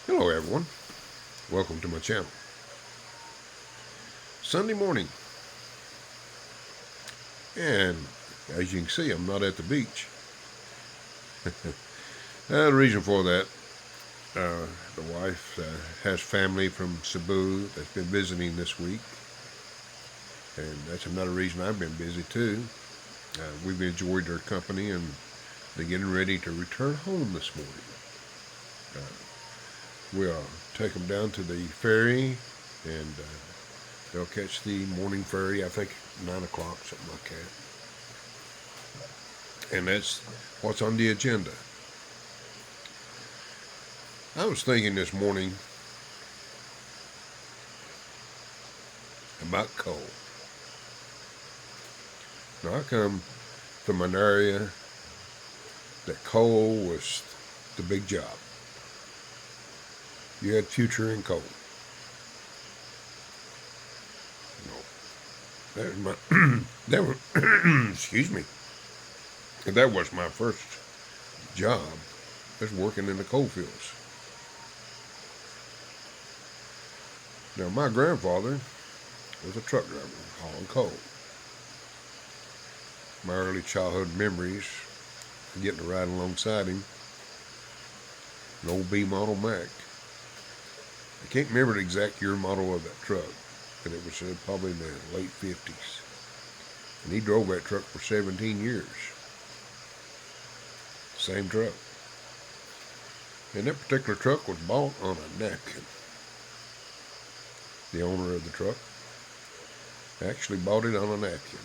Hello everyone, welcome to my channel. Sunday morning, and as you can see, I'm not at the beach. The reason for that, the wife has family from Cebu that's been visiting this week, and that's another reason I've been busy too. We've enjoyed their company, and they're getting ready to return home this morning. We'll take them down to the ferry, and they'll catch the morning ferry, I think 9 o'clock, something like that. And that's what's on the agenda. I was thinking this morning about coal. Now, I come from an area that coal was the big job. You had future in coal. That was my that was excuse me. That was my first job. Was working in the coal fields. Now my grandfather was a truck driver hauling coal. My early childhood memories of getting to ride alongside him, an old B model Mack. I can't remember the exact year model of that truck, but it was probably in the late 50s. And he drove that truck for 17 years. Same truck. And that particular truck was bought on a napkin. The owner of the truck actually bought it on a napkin.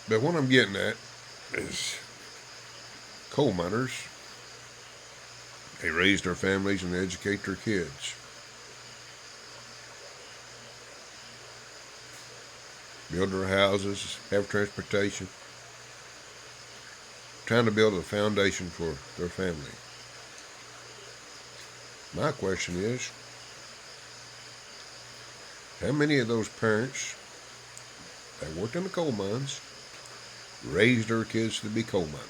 But what I'm getting at is coal miners, they raise their families and they educate their kids. Build their houses, have transportation, trying to build a foundation for their family. My question is, how many of those parents that worked in the coal mines raised their kids to be coal miners?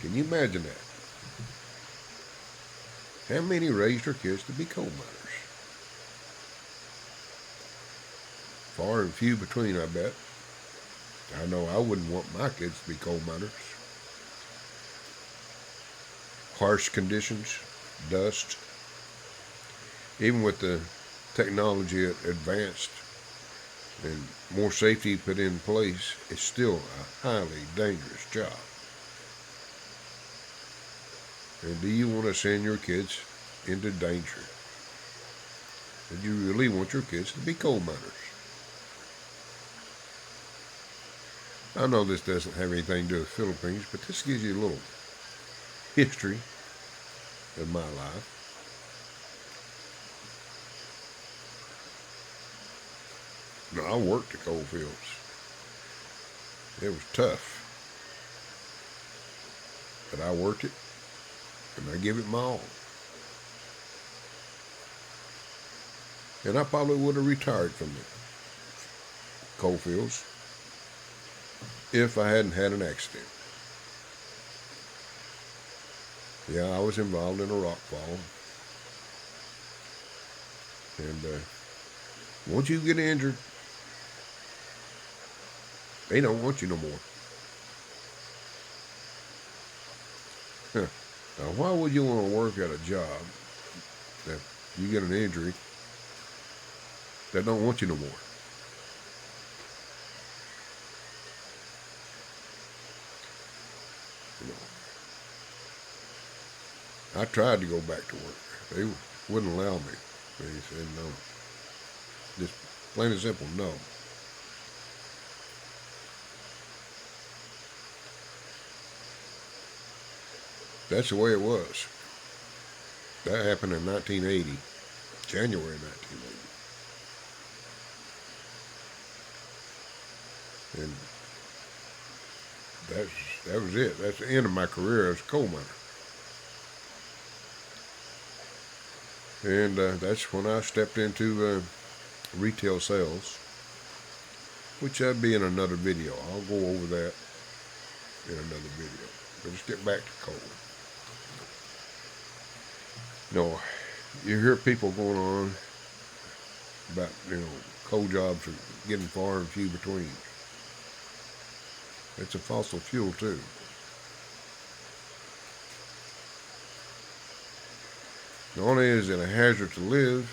Can you imagine that? How many raised their kids to be coal miners? Far and few between, I bet. I know I wouldn't want my kids to be coal miners. Harsh conditions, dust. Even with the technology advanced and more safety put in place, it's still a highly dangerous job. And do you want to send your kids into danger? Do you really want your kids to be coal miners? I know this doesn't have anything to do with the Philippines, but this gives you a little history of my life. No, I worked the coal fields. It was tough. But I worked it, and I give it my all. And I probably would have retired from the coal fields if I hadn't had an accident. Yeah, I was involved in a rock fall. And once you get injured, they don't want you no more. Now, why would you want to work at a job that you get an injury that don't want you no more? I tried to go back to work. They wouldn't allow me. They said no. Just plain and simple, no. That's the way it was. That happened in 1980, January 1980. And that was it. That's the end of my career as a coal miner. And that's when I stepped into retail sales, which that'd be in another video. I'll go over that in another video. But let's get back to coal. You know, you hear people going on about, coal jobs are getting far and few between. It's a fossil fuel too. Not only is it a hazard to live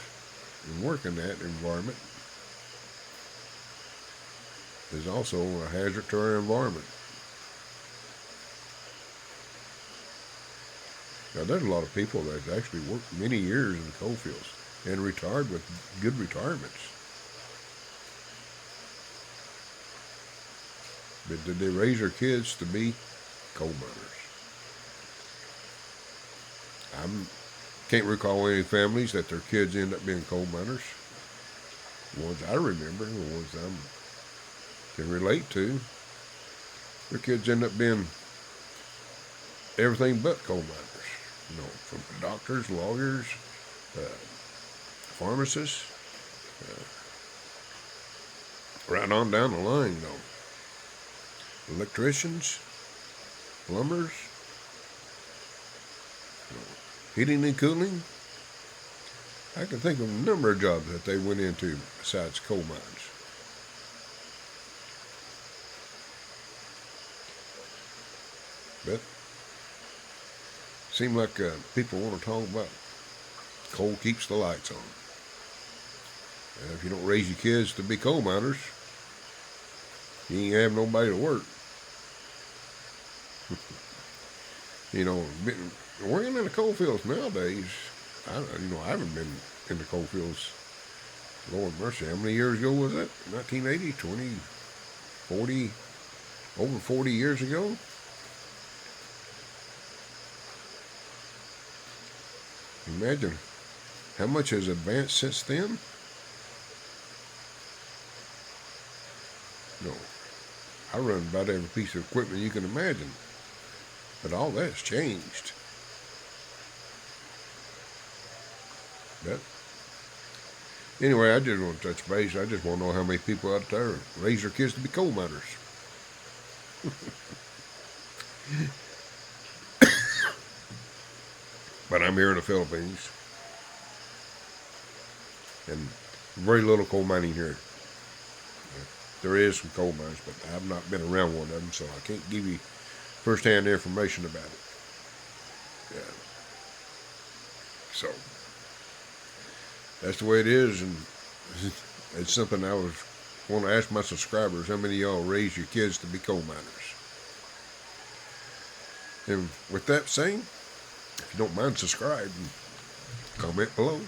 and work in that environment, it's also a hazard to our environment. Now, there's a lot of people that actually worked many years in the coal fields and retired with good retirements. But did they raise their kids to be coal miners? I can't recall any families that their kids end up being coal miners. The ones I remember, the ones I can relate to, their kids end up being everything but coal miners. From doctors, lawyers, pharmacists, right on down the line, electricians, plumbers, heating and cooling. I can think of a number of jobs that they went into besides coal mines. But seems like people want to talk about coal keeps the lights on. And if you don't raise your kids to be coal miners, you ain't have nobody to work. Working in the coal fields nowadays, I haven't been in the coal fields, Lord mercy, how many years ago was that? 1980, 20, 40, over 40 years ago? Imagine how much has advanced since then. I run about every piece of equipment you can imagine, but all that's changed. But anyway, I just want to touch base. I just want to know how many people out there raise their kids to be coal miners. But I'm here in the Philippines, and very little coal mining here. There is some coal mines, but I've not been around one of them, so I can't give you first-hand information about it. Yeah. So that's the way it is, and it's something I want to ask my subscribers: how many of y'all raise your kids to be coal miners? And with that saying, if you don't mind, subscribe and comment below.